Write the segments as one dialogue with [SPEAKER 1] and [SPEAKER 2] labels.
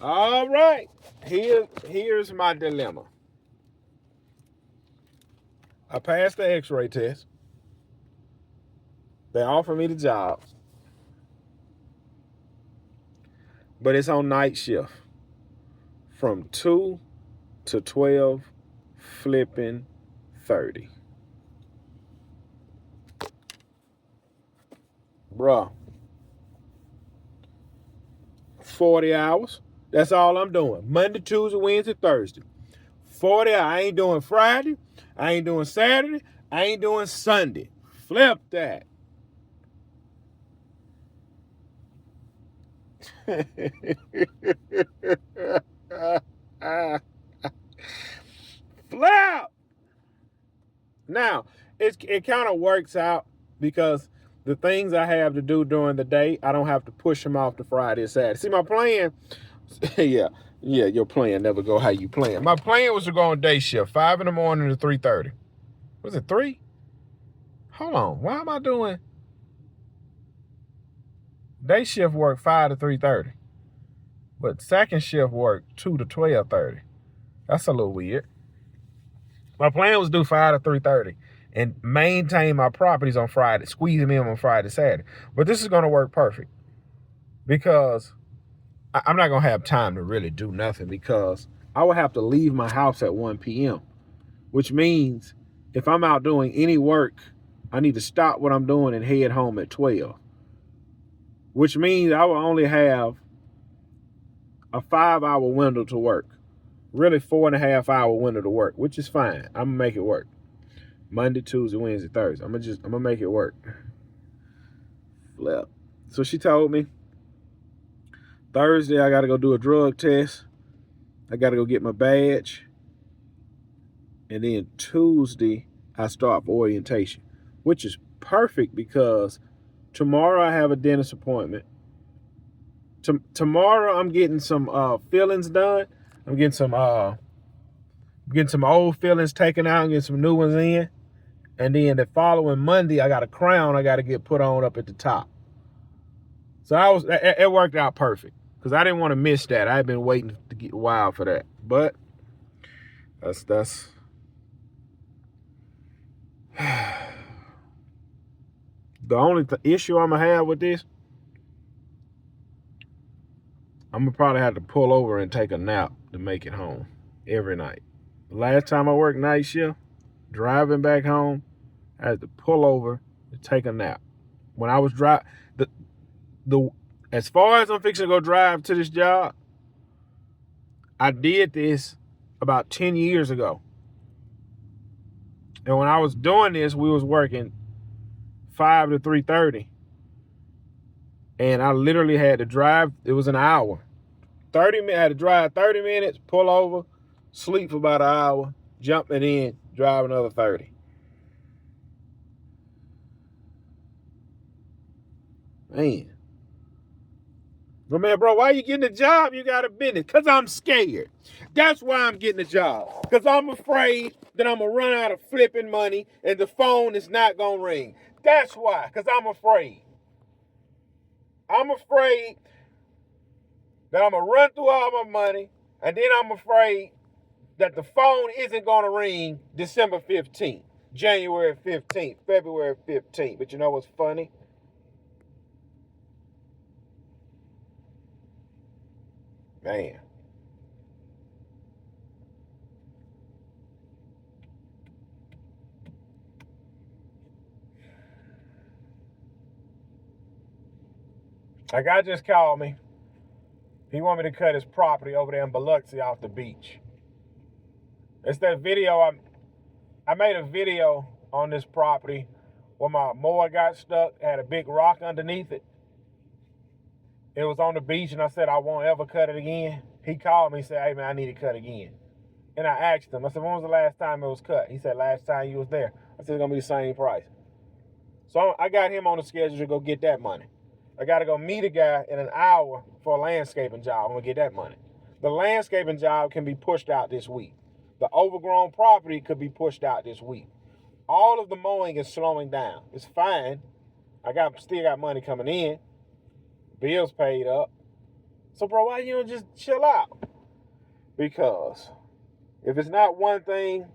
[SPEAKER 1] All right. Here's my dilemma. I passed the x-ray test. They offered me the job. But it's on night shift. From 2 to 12 flipping 30. Bruh. 40 hours. That's all I'm doing. Monday, Tuesday, Wednesday, Thursday. 40 hours. I ain't doing Friday. I ain't doing Saturday. I ain't doing Sunday. Flip that. Flip. Now, it kind of works out because the things I have to do during the day, I don't have to push them off to Friday or Saturday. See, my plan, yeah, your plan never go how you plan. My plan was to go on day shift, 5 in the morning to 3:30. Was it 3? Hold on. Why am I doing day shift work 5 to 3:30? But second shift work 2 to 12:30. That's a little weird. My plan was to do 5 to 3:30 and maintain my properties on Friday, squeeze them in on Friday, Saturday. But this is going to work perfect because I'm not going to have time to really do nothing because I will have to leave my house at 1 p.m., which means if I'm out doing any work, I need to stop what I'm doing and head home at 12, which means I will only have a 5-hour window to work. Really 4.5-hour window to work, which is fine. I'm going to make it work. Monday, Tuesday, Wednesday, Thursday. I'm gonna make it work. Flip. So she told me Thursday I gotta go do a drug test. I gotta go get my badge. And then Tuesday I start for orientation, which is perfect because tomorrow I have a dentist appointment. Tomorrow I'm getting some fillings done. I'm getting some old fillings taken out and getting some new ones in. And then the following Monday, I got a crown I got to get put on up at the top. So it worked out perfect because I didn't want to miss that. I had been waiting to get wild for that. But that's the only issue I'm going to have with this. I'm going to probably have to pull over and take a nap to make it home every night. The last time I worked night shift, driving back home, I had to pull over to take a nap. When I was driving, as far as I'm fixing to go drive to this job, I did this about 10 years ago. And when I was doing this, we was working 5 to 3:30. And I literally had to drive, it was an hour. I had to drive 30 minutes, pull over, sleep for about an hour, jump it in, drive another 30. Man. But man, bro, why you getting a job? You got a business. Because I'm scared. That's why I'm getting a job. Because I'm afraid that I'm going to run out of flipping money and the phone is not going to ring. That's why. Because I'm afraid. I'm afraid that I'm going to run through all my money. And then I'm afraid that the phone isn't going to ring December 15th, January 15th, February 15th. But you know what's funny? Man. A guy just called me. He wanted me to cut his property over there in Biloxi off the beach. It's that video. I made a video on this property where my mower got stuck, had a big rock underneath it. It was on the beach, and I said, I won't ever cut it again. He called me and said, hey, man, I need to cut again. And I asked him, I said, when was the last time it was cut? He said, last time you was there. I said, it's going to be the same price. So I got him on the schedule to go get that money. I got to go meet a guy in an hour for a landscaping job. I'm going to get that money. The landscaping job can be pushed out this week. The overgrown property could be pushed out this week. All of the mowing is slowing down. It's fine. Still got money coming in. Bills paid up. So, bro, why you don't just chill out? Because if it's not one thing,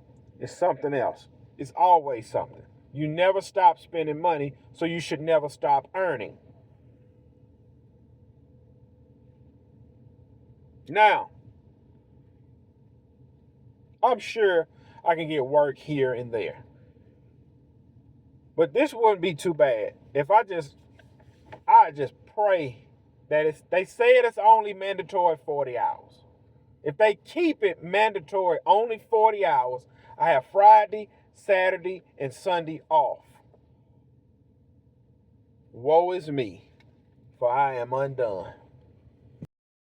[SPEAKER 1] it's something else. It's always something. You never stop spending money, so you should never stop earning. Now, I'm sure I can get work here and there. But this wouldn't be too bad if I just pray that they say it's only mandatory 40 hours. If they keep it mandatory only 40 hours, I have Friday, Saturday, and Sunday off. Woe is me, for I am undone.